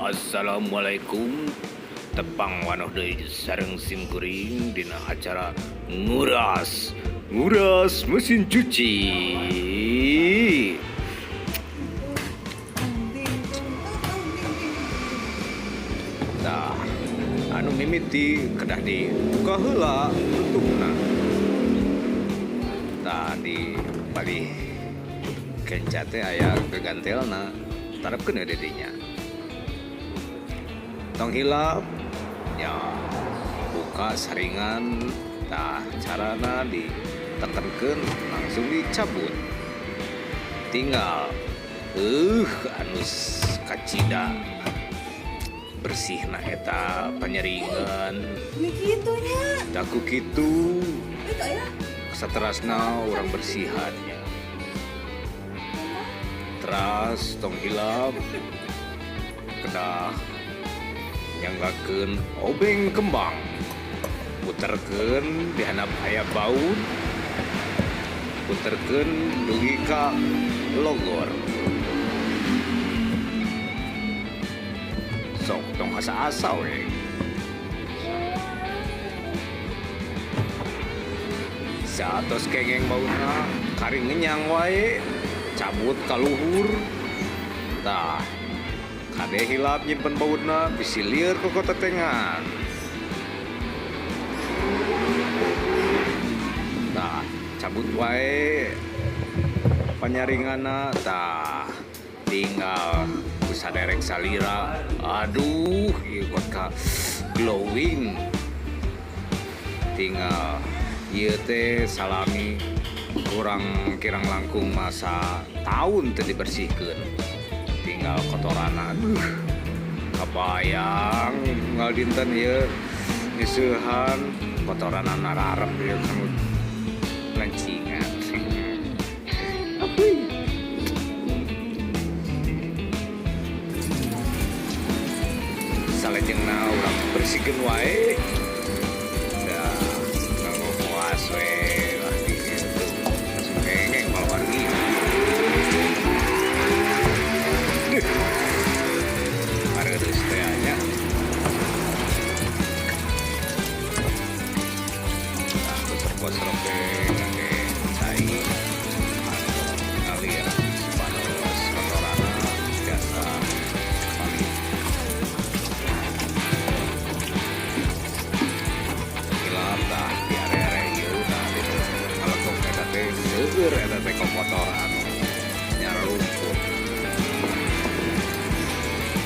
Assalamualaikum. Tepang wanoh deui sareng simkuring dina acara nguras mesin cuci. Tah, anu mimiti kedah dibuka heula tutupna. Tah di bali kenca teh aya gegantelna, tarepkeun euy dinya. Tong hilap ya buka saringan, tah carana ditekenkeun langsung dicabut, tinggal anu kacida bersihna eta panyeringan Begitunya. daku kitu Itu ya. saterasna orang bersihannya. Teras tong hilap kedah nyanggakeun obeng kembang, puterkeun di handap aya baut, puterkeun dugi ka logor. Sok tong asa-asa we. Satos kengeng bautna karing ngenyang wae, cabut ka luhur. Tah kade hilap nyimpen bautna bisi lieur ke kota tengan. Tah cabut wae panyaringana, tah tinggal ku saderek salira. Aduh ieu kot ka glowing. Tinggal ieu teh salami kurang kirang langkung masa tahun teu dibersihkeun. Tinggal kotoranan, kabayang tinggal dinten ieu nyeusehan kotoranan nararep ieu kamu lancingan. Salajengna urang bersihkeun wae. Da nganggo kuas we lah di dieu langsung kengeng malawargi. Paredes teh nya. Serok-serok teh ngake cai. Ngalir panos kotorana biasa paling. Hilap tah di area-area ieu tah ditu ngalekok eta teh seueur eta teh kotoran nya rumput.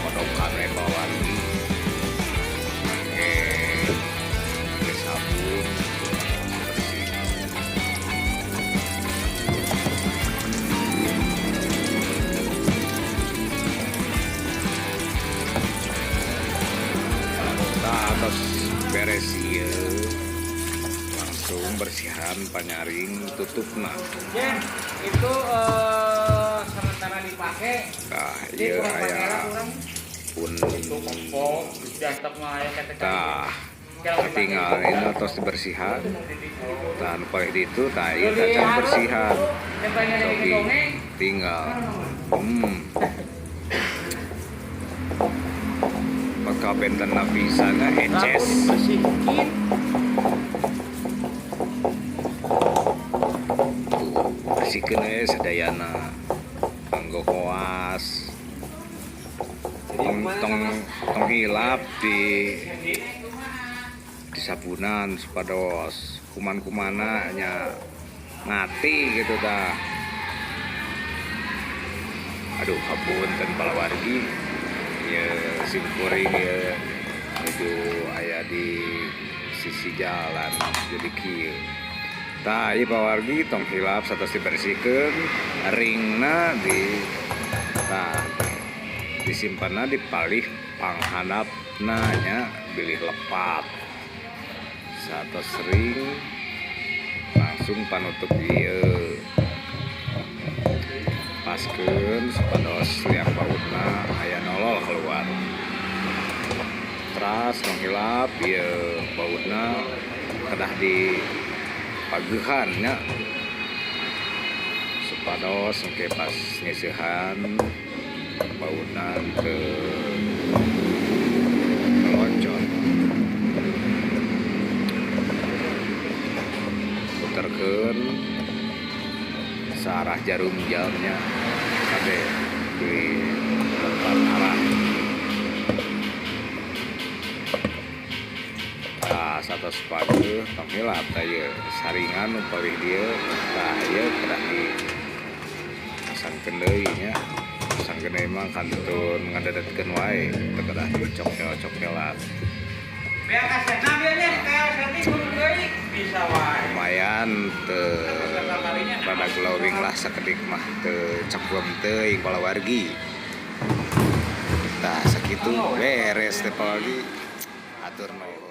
Kodokan we bawargi ngake sabun bersih. Tah tos beres ieu langsung bersihan panyaring tutupna. Ya, itu sementara dipakai. Tah Jadi ieu kurang pakai aya kurang pun itu kompok, jatep mah aya kata tah tinggal ini tos dibersihan. Dan paling itu tah ieu cacang bersihan. Sogi tinggal maka benten bisa na eces. dibersihin. Bersihkeun we sadayana nganggo koas. Tong hilap di sabunan supados kuman-kumana nya ngati gitu tah. Aduh hapunten palawargi. Ya simkuring ya menuju aya di sisi jalan jadi kieu. Tah ieu pawargi tong hilap satos dibersihkeun, ringna tah disimpanna di palih panghandapna nya bilih lepat. Satos ring langsung panutup ieu. Paskeun supados liang bautna aya nolol keluar. Teras tong hilap ieu bautna kedah di pagehan nya supados engke pas ngeusehan baunan ke jarum jamnya kade di tempat arah. Nah, satu sepatu pamilap tanya saringan umpamih dia nah ya kedah di pasangkeun deui nya pasangkeun deui mah kantun ngadadetkeun wae teu kedah dicokkel-cokkelan Bea kasetna bianya di tel setting kudu deui bisa wae. lumayan teu rada glowing lah sakedik mah teu ceklem teuing kalawargi tah sakitu beres teh pagi atur nuhun.